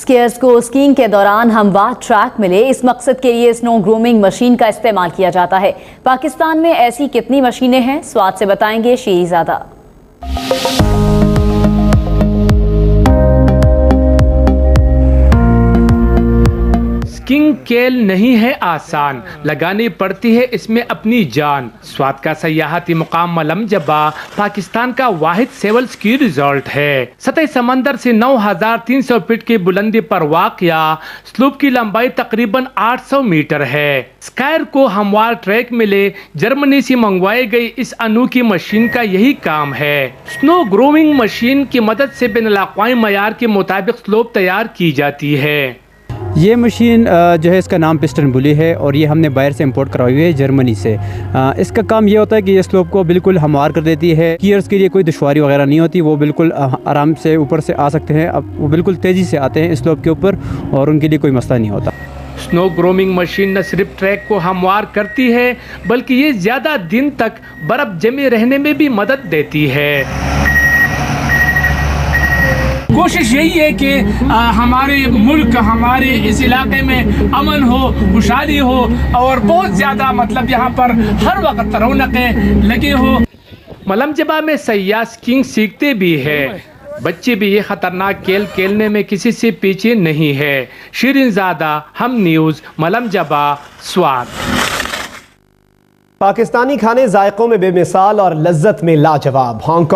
Skiers को skiing के दौरान हमवार ट्रैक मिले, इस मकसद के लिए स्नो ग्रूमिंग मशीन का इस्तेमाल किया जाता है। पाकिस्तान में ऐसी कितनी मशीनें हैं, स्वाद से बताएंगे शीरीज़ादा। स्कीइंग केल नहीं है आसान, लगानी पड़ती है इसमें अपनी जान। स्वाद का सयाहती मुकाम मलम जबा पाकिस्तान का वाहिद सेवल स्की रिजॉर्ट है। सतह समंदर से 9,300 फीट की बुलंदी पर वाक़या स्लूप की लंबाई तकरीबन 800 मीटर है। स्कायर को हमवार ट्रैक मिले, जर्मनी से मंगवाई गई इस अनोखी मशीन का यही काम है। स्नो ग्रूमिंग मशीन की मदद से बिन-अल-अक़वामी मयार के मुताबिक स्लोप तैयार की जाती है। ये मशीन जो है इसका नाम पिस्टन बुली है और ये हमने बाहर से इंपोर्ट करवाई हुई है जर्मनी से। इसका काम ये होता है कि ये स्लोप को बिल्कुल हमवार कर देती है। स्कीयर्स के लिए कोई दुश्वारी वगैरह नहीं होती, वो बिल्कुल आराम से ऊपर से आ सकते हैं। अब वो बिल्कुल तेज़ी से आते हैं इस स्लोप के ऊपर और उनके लिए कोई मसला नहीं होता। स्नो ग्रूमिंग मशीन न सिर्फ ट्रैक को हमवार करती है बल्कि ये ज़्यादा दिन तक बर्फ़ जमे रहने में भी मदद देती है। कोशिश यही है कि हमारे मुल्क, हमारे इस इलाके में अमन हो, खुशहाली हो और बहुत ज़्यादा मतलब यहाँ पर हर वक्त रौनकें लगी हो। मलम जबा में सयाह स्कीइंग सीखते भी है। बच्चे भी ये खतरनाक खेल खेलने में किसी से पीछे नहीं है। शीरीज़ादा, हम न्यूज़, मलम जबा, स्वाद। पाकिस्तानी खाने जायकों में बेमिसाल और लज्जत में लाजवाब। हांगकांग